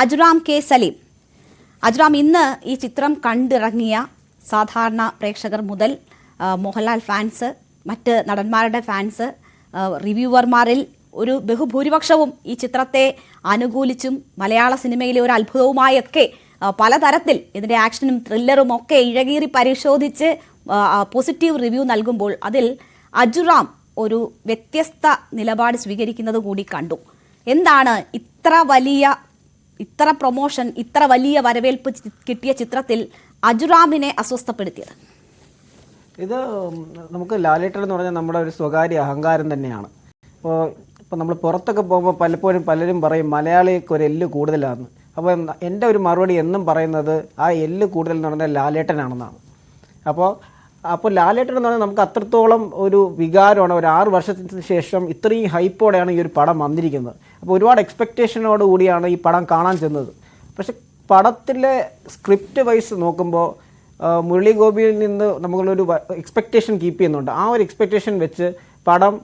അജുറാം K Saleem. അജുറാം, ഇന്ന് ഈ ചിത്രം കണ്ടിറങ്ങിയ സാധാരണ പ്രേക്ഷകർ മുതൽ മോഹൻലാൽ ഫാൻസ്, മറ്റ് നടന്മാരുടെ ഫാൻസ്, റിവ്യൂവർമാരിൽ ഒരു ബഹുഭൂരിപക്ഷവും ഈ ചിത്രത്തെ അനുകൂലിച്ചും മലയാള സിനിമയിലെ ഒരു അത്ഭുതവുമായൊക്കെ പലതരത്തിൽ ഇതിൻ്റെ ആക്ഷനും ത്രില്ലറും ഒക്കെ ഇഴകീറി പരിശോധിച്ച് പോസിറ്റീവ് റിവ്യൂ നൽകുമ്പോൾ അതിൽ അജുറാം ഒരു വ്യത്യസ്ത നിലപാട് സ്വീകരിക്കുന്നത് കൂടി കണ്ടു. എന്താണ് ഇത്ര പ്രൊമോഷൻ, ഇത്ര വലിയ വരവേൽപ്പ് കിട്ടിയ ചിത്രത്തിൽ അജുറാമിനെ അസ്വസ്ഥപ്പെടുത്തിയത്? ഇത് നമുക്ക് ലാലേട്ടൻ എന്ന് പറഞ്ഞാൽ നമ്മുടെ ഒരു സ്വകാര്യ അഹങ്കാരം തന്നെയാണ്. ഇപ്പോൾ നമ്മൾ പുറത്തൊക്കെ പോകുമ്പോൾ പലപ്പോഴും പലരും പറയും മലയാളിക്ക് ഒരു എല്ല് കൂടുതലാണ്. അപ്പോൾ എൻ്റെ ഒരു മറുപടി എന്നും പറയുന്നത് ആ എല്ല് കൂടുതൽ എന്ന് പറഞ്ഞാൽ ലാലേട്ടനാണെന്നാണ്. അപ്പോൾ ലാലേട്ടൻ എന്ന് പറഞ്ഞാൽ നമുക്ക് അത്രത്തോളം ഒരു വികാരമാണ്. ഒരു 6 വർഷത്തിന് ശേഷം ഇത്രയും ഹൈപ്പോടെയാണ് ഈ ഒരു പടം വന്നിരിക്കുന്നത്. അപ്പോൾ ഒരുപാട് എക്സ്പെക്റ്റേഷനോട് കൂടിയാണ് ഈ പടം കാണാൻ ചെന്നത്. പക്ഷെ പടത്തിലെ സ്ക്രിപ്റ്റ് വൈസ് നോക്കുമ്പോൾ മുരളി ഗോപിയിൽ നിന്ന് നമ്മളൊരു എക്സ്പെക്റ്റേഷൻ കീപ്പ് ചെയ്യുന്നുണ്ട്. ആ ഒരു എക്സ്പെക്റ്റേഷൻ വെച്ച് പടം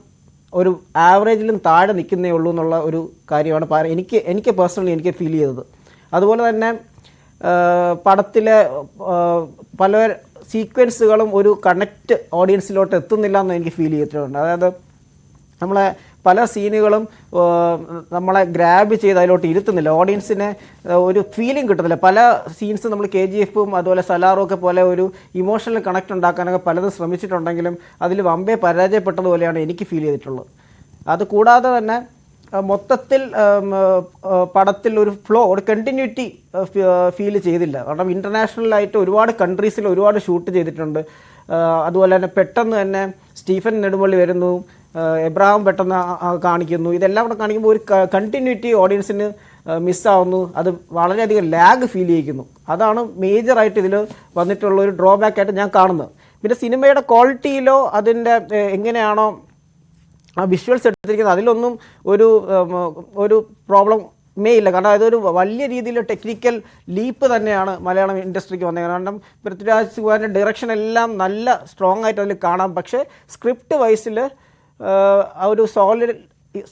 ഒരു ആവറേജിലും താഴെ നിൽക്കുന്നേ ഉള്ളൂ എന്നുള്ള ഒരു കാര്യമാണ് എനിക്ക് പേഴ്സണലി എനിക്ക് ഫീൽ ചെയ്തത്. അതുപോലെ തന്നെ പടത്തിലെ പല സീക്വൻസുകളും ഒരു കണക്റ്റ് ഓഡിയൻസിലോട്ട് എത്തുന്നില്ല എന്ന് എനിക്ക് ഫീൽ ചെയ്തിട്ടുണ്ട്. അതായത് നമ്മളെ പല സീനുകളും നമ്മളെ ഗ്രാബ് ചെയ്ത് അതിലോട്ട് ഇരുത്തുന്നില്ല, ഓഡിയൻസിനെ ഒരു ഫീലിംഗ് കിട്ടുന്നില്ല. പല സീൻസ് നമ്മൾ KGF അതുപോലെ സലാറും ഒക്കെ പോലെ ഒരു ഇമോഷണൽ കണക്റ്റ് ഉണ്ടാക്കാനൊക്കെ പലതും ശ്രമിച്ചിട്ടുണ്ടെങ്കിലും അതിൽ വമ്പേ പരാജയപ്പെട്ടതുപോലെയാണ് എനിക്ക് ഫീൽ ചെയ്തിട്ടുള്ളത്. അതുകൂടാതെ തന്നെ മൊത്തത്തിൽ പടത്തിൽ ഒരു ഫ്ലോ, ഒരു കണ്ടിന്യൂറ്റി ഫീൽ ചെയ്തില്ല. കാരണം ഇൻ്റർനാഷണലായിട്ട് ഒരുപാട് കൺട്രീസിൽ ഒരുപാട് ഷൂട്ട് ചെയ്തിട്ടുണ്ട്. അതുപോലെ തന്നെ പെട്ടെന്ന് തന്നെ സ്റ്റീഫൻ നെടുമ്പള്ളി വരുന്നു, എബ്രഹാം പെട്ടെന്ന് കാണിക്കുന്നു. ഇതെല്ലാം കൂടെ കാണിക്കുമ്പോൾ ഒരു കണ്ടിന്യൂറ്റി ഓഡിയൻസിന് മിസ്സാവുന്നു. അത് വളരെയധികം ലാഗ് ഫീൽ ചെയ്യിക്കുന്നു. അതാണ് മേജറായിട്ട് ഇതിൽ വന്നിട്ടുള്ള ഒരു ഡ്രോബാക്ക് ആയിട്ട് ഞാൻ കാണുന്നത്. പിന്നെ സിനിമയുടെ ക്വാളിറ്റിയിലോ അതിൻ്റെ എങ്ങനെയാണോ ആ വിഷ്വൽസ് എടുത്തിരിക്കുന്നത് അതിലൊന്നും ഒരു പ്രോബ്ലമേ ഇല്ല. കാരണം അതൊരു വലിയ രീതിയിൽ ടെക്നിക്കൽ ലീപ്പ് തന്നെയാണ് മലയാളം ഇൻഡസ്ട്രിക്ക് വന്നത്. കാരണം പൃഥ്വിരാജ് സുകുമാരൻ്റെ ഡയറക്ഷൻ എല്ലാം നല്ല സ്ട്രോങ് ആയിട്ട് അതിൽ കാണാം. പക്ഷേ സ്ക്രിപ്റ്റ് വൈസിൽ ആ ഒരു സോളിഡ്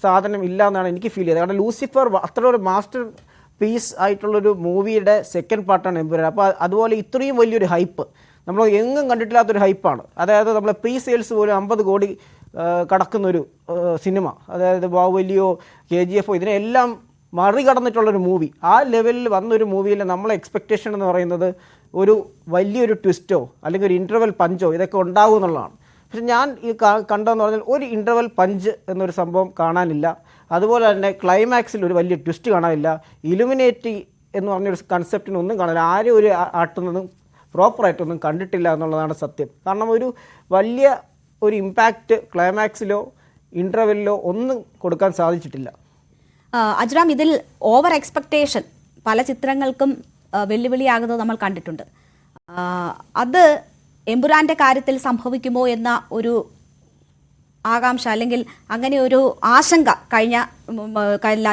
സാധനം ഇല്ല എന്നാണ് എനിക്ക് ഫീൽ ചെയ്തത്. കാരണം ലൂസിഫർ അത്ര ഒരു മാസ്റ്റർ പീസ് ആയിട്ടുള്ളൊരു മൂവിയുടെ സെക്കൻഡ് പാർട്ടാണ് എമ്പുരാൻ. അപ്പോൾ അതുപോലെ ഇത്രയും വലിയൊരു ഹൈപ്പ് നമ്മൾ എങ്ങും കണ്ടിട്ടില്ലാത്തൊരു ഹൈപ്പാണ്. അതായത് നമ്മളെ പ്രീ സെയിൽസ് പോലും 50 കോടി കടക്കുന്നൊരു സിനിമ, അതായത് ബാഹുബലിയോ KGF ഇതിനെല്ലാം മറികടന്നിട്ടുള്ളൊരു മൂവി. ആ ലെവലിൽ വന്നൊരു മൂവിയിൽ നമ്മളെ എക്സ്പെക്റ്റേഷൻ എന്ന് പറയുന്നത് ഒരു വലിയൊരു ട്വിസ്റ്റോ അല്ലെങ്കിൽ ഒരു ഇൻ്റർവെൽ പഞ്ചോ ഇതൊക്കെ ഉണ്ടാവും എന്നുള്ളതാണ്. പക്ഷെ ഞാൻ ഈ കണ്ടതെന്ന് പറഞ്ഞാൽ ഒരു ഇൻ്റർവെൽ പഞ്ച് എന്നൊരു സംഭവം കാണാനില്ല. അതുപോലെ തന്നെ ക്ലൈമാക്സിൽ ഒരു വലിയ ട്വിസ്റ്റ് കാണാനില്ല. ഇലുമിനേറ്റി എന്ന് പറഞ്ഞൊരു കൺസെപ്റ്റിനൊന്നും കാണില്ല. ആരും ഒരു ആട്ടുന്നതും പ്രോപ്പറായിട്ടൊന്നും കണ്ടിട്ടില്ല എന്നുള്ളതാണ് സത്യം. കാരണം ഒരു വലിയ ഒരു ഇമ്പാക്റ്റ് ക്ലൈമാക്സിലോ ഇൻ്റർവെല്ലിലോ ഒന്നും കൊടുക്കാൻ സാധിച്ചിട്ടില്ല. അജുറാം, ഇതിൽ ഓവർ എക്സ്പെക്റ്റേഷൻ പല ചിത്രങ്ങൾക്കും വെല്ലുവിളിയാകുന്നത് നമ്മൾ കണ്ടിട്ടുണ്ട്. അത് എമ്പുരാന്റെ കാര്യത്തിൽ സംഭവിക്കുമോ എന്ന ഒരു ആകാംക്ഷ അല്ലെങ്കിൽ അങ്ങനെ ഒരു ആശങ്ക കഴിഞ്ഞ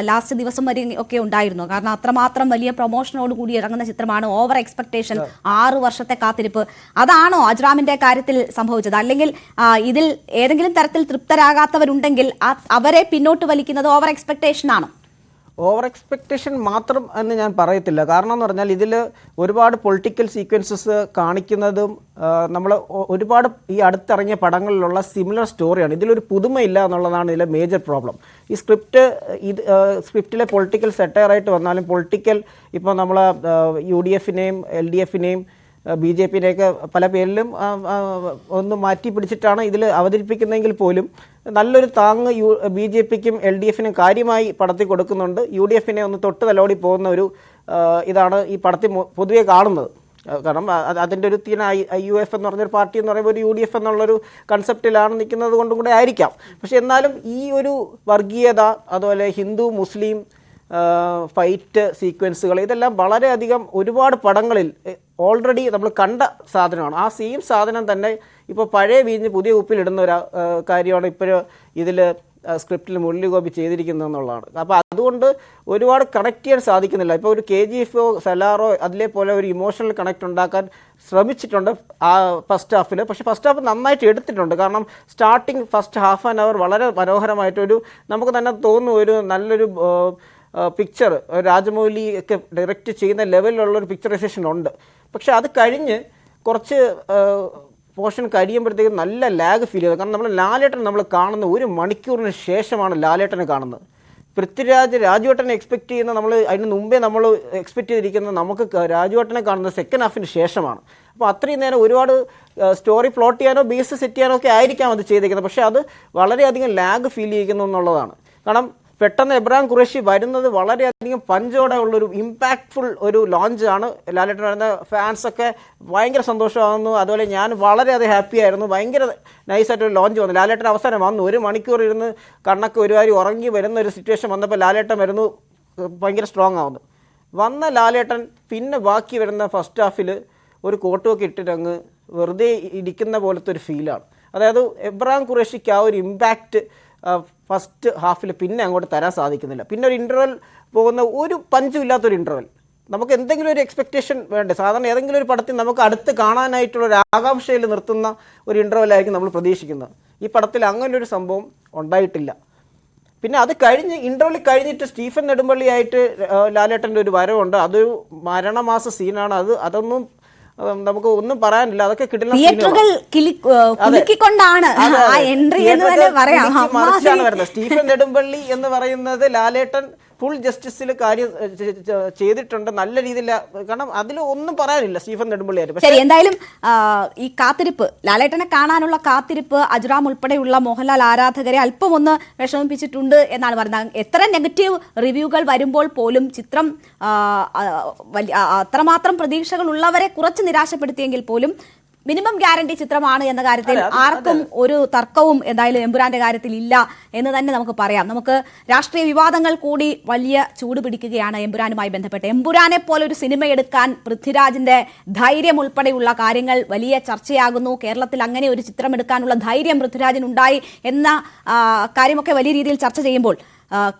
ലാസ്റ്റ് ദിവസം വരെ ഒക്കെ ഉണ്ടായിരുന്നു. കാരണം അത്രമാത്രം വലിയ പ്രൊമോഷനോട് കൂടി ഇറങ്ങുന്ന ചിത്രമാണ്. ഓവർ എക്സ്പെക്ടേഷൻ, 6 വർഷത്തെ കാത്തിരിപ്പ്, അതാണോ അജുറാമിന്റെ കാര്യത്തിൽ സംഭവിച്ചത്? അല്ലെങ്കിൽ ഇതിൽ ഏതെങ്കിലും തരത്തിൽ തൃപ്തരാകാത്തവരുണ്ടെങ്കിൽ അവരെ പിന്നോട്ട് വലിക്കുന്നത് ഓവർ എക്സ്പെക്ടേഷൻ ആണോ? ഓവർ എക്സ്പെക്റ്റേഷൻ മാത്രം എന്ന് ഞാൻ പറയത്തില്ല. കാരണം എന്ന് പറഞ്ഞാൽ ഇതിൽ ഒരുപാട് പൊളിറ്റിക്കൽ സീക്വൻസസ് കാണിക്കുന്നതും നമ്മൾ ഒരുപാട് ഈ അടുത്തിറങ്ങിയ പടങ്ങളിലുള്ള സിമിലർ സ്റ്റോറിയാണ്. ഇതിലൊരു പുതുമയില്ല എന്നുള്ളതാണ് ഇതിലെ മേജർ പ്രോബ്ലം. ഈ സ്ക്രിപ്റ്റിലെ പൊളിറ്റിക്കൽ സെറ്റയറായിട്ട് വന്നാലും പൊളിറ്റിക്കൽ ഇപ്പോൾ നമ്മൾ UDF-നെയും LDF-നെയും BJP-നെയൊക്കെ പല പേരിലും ഒന്ന് മാറ്റി പിടിച്ചിട്ടാണ് ഇതിൽ അവതരിപ്പിക്കുന്നതെങ്കിൽ പോലും നല്ലൊരു താങ്ങ് BJP-ക്കും LDF-നും കാര്യമായി പടത്തിൽ കൊടുക്കുന്നുണ്ട്. UDF-നെ ഒന്ന് തൊട്ട് തലോടി പോകുന്ന ഒരു ഇതാണ് ഈ പടത്തിൽ പൊതുവെ കാണുന്നത്. കാരണം അതിൻ്റെ ഒരു IUF എന്ന് പറഞ്ഞൊരു പാർട്ടി എന്ന് പറയുമ്പോൾ ഒരു UDF എന്നുള്ളൊരു കൺസെപ്റ്റിലാണ് നിൽക്കുന്നത് കൊണ്ടും കൂടെ ആയിരിക്കാം. പക്ഷെ എന്നാലും ഈ ഒരു വർഗീയത, അതുപോലെ ഹിന്ദു മുസ്ലിം ഫൈറ്റ് സീക്വൻസുകൾ ഇതെല്ലാം വളരെയധികം ഒരുപാട് പടങ്ങളിൽ ഓൾറെഡി നമ്മൾ കണ്ട സാധനമാണ്. ആ സെയിം സാധനം തന്നെ ഇപ്പോൾ പഴയ വീഞ്ഞ് പുതിയ ഉപ്പിലിടുന്ന ഒരു കാര്യമാണ് ഇപ്പോഴും ഇതിൽ സ്ക്രിപ്റ്റിൽ മുരളി ഗോപി ചെയ്തിരിക്കുന്നതെന്നുള്ളതാണ്. അപ്പോൾ അതുകൊണ്ട് ഒരുപാട് കണക്ട് ചെയ്യാൻ സാധിക്കുന്നില്ല. ഇപ്പോൾ ഒരു KGF-ഓ സലാറോ അതിലെ പോലെ ഒരു ഇമോഷണൽ കണക്ട് ഉണ്ടാക്കാൻ ശ്രമിച്ചിട്ടുണ്ട് ആ ഫസ്റ്റ് ഹാഫിൽ. പക്ഷേ ഫസ്റ്റ് ഹാഫ് നന്നായിട്ട് എടുത്തിട്ടുണ്ട്. കാരണം starting first half an hour വളരെ മനോഹരമായിട്ടൊരു നമുക്ക് തന്നെ തോന്നുന്നു ഒരു നല്ലൊരു പിക്ചർ രാജമൗലി ഒക്കെ ഡയറക്റ്റ് ചെയ്യുന്ന ലെവലിലുള്ള ഒരു പിക്ചറൈസേഷൻ ഉണ്ട്. പക്ഷെ അത് കഴിഞ്ഞ് കുറച്ച് പോർഷൻ കഴിയുമ്പോഴത്തേക്കും നല്ല ലാഗ് ഫീൽ ചെയ്തത്. കാരണം നമ്മൾ ലാലേട്ടൻ നമ്മൾ കാണുന്ന 1 മണിക്കൂറിന് ശേഷമാണ് ലാലേട്ടനെ കാണുന്നത്. രാജുവേട്ടനെ എക്സ്പെക്ട് ചെയ്യുന്ന നമ്മൾ അതിന് മുമ്പേ നമ്മൾ എക്സ്പെക്ട് ചെയ്തിരിക്കുന്നത് നമുക്ക് രാജുവേട്ടനെ കാണുന്നത് സെക്കൻഡ് ഹാഫിന് ശേഷമാണ്. അപ്പോൾ അത്രയും നേരം ഒരുപാട് സ്റ്റോറി പ്ലോട്ട് ചെയ്യാനോ ബേസ് സെറ്റ് ചെയ്യാനോ ഒക്കെ ആയിരിക്കാം അത് ചെയ്തിരിക്കുന്നത്. പക്ഷേ അത് വളരെയധികം ലാഗ് ഫീൽ ചെയ്യിക്കുന്നു എന്നുള്ളതാണ്. കാരണം പെട്ടെന്ന് എബ്രഹാം ഖുറേഷി വരുന്നത് വളരെയധികം പഞ്ചോടെ ഉള്ളൊരു ഇമ്പാക്റ്റ്ഫുൾ ഒരു ലോഞ്ചാണ്. ലാലേട്ടൻ വരുന്ന ഫാൻസൊക്കെ ഭയങ്കര സന്തോഷമാകുന്നു. അതുപോലെ ഞാൻ വളരെയധികം ഹാപ്പി ആയിരുന്നു. ഭയങ്കര നൈസായിട്ടൊരു ലോഞ്ച് വന്നു. ലാലേട്ടൻ അവസാനം വന്നു 1 മണിക്കൂർ ഇരുന്ന് കണ്ണൊക്കെ ഒരുമാതിരി ഉറങ്ങി വരുന്ന ഒരു സിറ്റുവേഷൻ വന്നപ്പോൾ ലാലേട്ടൻ വരുന്നു ഭയങ്കര സ്ട്രോങ് ആവുന്നു. വന്ന ലാലേട്ടൻ പിന്നെ ബാക്കി വരുന്ന ഫസ്റ്റ് ഹാഫിൽ ഒരു കോട്ടുമൊക്കെ ഇട്ടിട്ട് അങ്ങ് വെറുതെ ഇരിക്കുന്ന പോലത്തെ ഒരു ഫീലാണ്. അതായത് എബ്രഹാം ഖുറേഷിക്ക് ആ ഒരു ഇമ്പാക്റ്റ് ഫസ്റ്റ് ഹാഫിൽ പിന്നെ അങ്ങോട്ട് തരാൻ സാധിക്കുന്നില്ല. പിന്നെ ഒരു ഇൻ്റർവെൽ പോകുന്ന ഒരു പഞ്ചും ഇല്ലാത്തൊരു ഇൻ്റർവെൽ. നമുക്ക് എന്തെങ്കിലും ഒരു എക്സ്പെക്റ്റേഷൻ വേണ്ടേ? സാധാരണ ഏതെങ്കിലും ഒരു പടത്തിൽ നമുക്ക് അടുത്ത് കാണാനായിട്ടുള്ള ഒരു ആകാംക്ഷയിൽ നിർത്തുന്ന ഒരു ഇൻ്റർവെല്ലായിരിക്കും നമ്മൾ പ്രതീക്ഷിക്കുന്നത്. ഈ പടത്തിൽ അങ്ങനെ ഒരു സംഭവം ഉണ്ടായിട്ടില്ല. പിന്നെ അത് കഴിഞ്ഞ് ഇൻ്റർവെൽ കഴിഞ്ഞിട്ട് സ്റ്റീഫൻ നെടുമ്പള്ളിയായിട്ട് ലാലേട്ടൻ്റെ ഒരു വരവുണ്ട്. അതൊരു മരണമാസ സീനാണ്. അതൊന്നും നമുക്ക് ഒന്നും പറയാനില്ല. അതൊക്കെ തിയേറ്ററുകൾ കുലുക്കിക്കൊണ്ടാണ് ആ എൻട്രി എന്ന് തന്നെ പറയാം. മറിച്ചാണ് വരുന്നത്. സ്റ്റീഫൻ നെടുമ്പള്ളി എന്ന് പറയുന്നത് ലാലേട്ടൻ ഫുൾ ജസ്റ്റിസിൽ കാര്യം ചെയ്തിട്ടുണ്ട് നല്ല രീതിയിൽ. കാരണം അതിൽ ഒന്നും പറയാനില്ല സ്റ്റീഫൻ നെടുമ്പള്ളി ആയിട്ട്. ശരി, എന്തായാലും ഈ കാത്തിരിപ്പ്, ലാലേട്ടനെ കാണാനുള്ള കാത്തിരിപ്പ് അജ്റാം ഉൾപ്പെടെയുള്ള മോഹൻലാൽ ആരാധകരെ അല്പം ഒന്ന് വിഷമിപ്പിച്ചിട്ടുണ്ട് എന്നാണ് പറയുന്നത്. എത്ര നെഗറ്റീവ് റിവ്യൂകൾ വരുമ്പോൾ പോലും ചിത്രം അത്രമാത്രം പ്രതീക്ഷകൾ ഉള്ളവരെ കുറച്ച് നിരാശപ്പെടുത്തിയെങ്കിൽ പോലും മിനിമം ഗ്യാരണ്ടി ചിത്രമാണ് എന്ന കാര്യത്തിൽ ആർക്കും ഒരു തർക്കവും എന്തായാലും എമ്പുരാന്റെ കാര്യത്തിൽ ഇല്ല എന്ന് തന്നെ നമുക്ക് പറയാം. നമുക്ക് രാഷ്ട്രീയ വിവാദങ്ങൾ കൂടി വലിയ ചൂട് പിടിക്കുകയാണ് എമ്പുരാനുമായി ബന്ധപ്പെട്ട്. എമ്പുരാനെ പോലെ ഒരു സിനിമ എടുക്കാൻ പൃഥ്വിരാജിന്റെ ധൈര്യം ഉൾപ്പെടെയുള്ള കാര്യങ്ങൾ വലിയ ചർച്ചയാകുന്നു. കേരളത്തിൽ അങ്ങനെ ഒരു ചിത്രം എടുക്കാനുള്ള ധൈര്യം പൃഥ്വിരാജിനുണ്ടായി എന്ന കാര്യമൊക്കെ വലിയ രീതിയിൽ ചർച്ച ചെയ്യുമ്പോൾ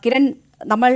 കിരൺ, നമ്മൾ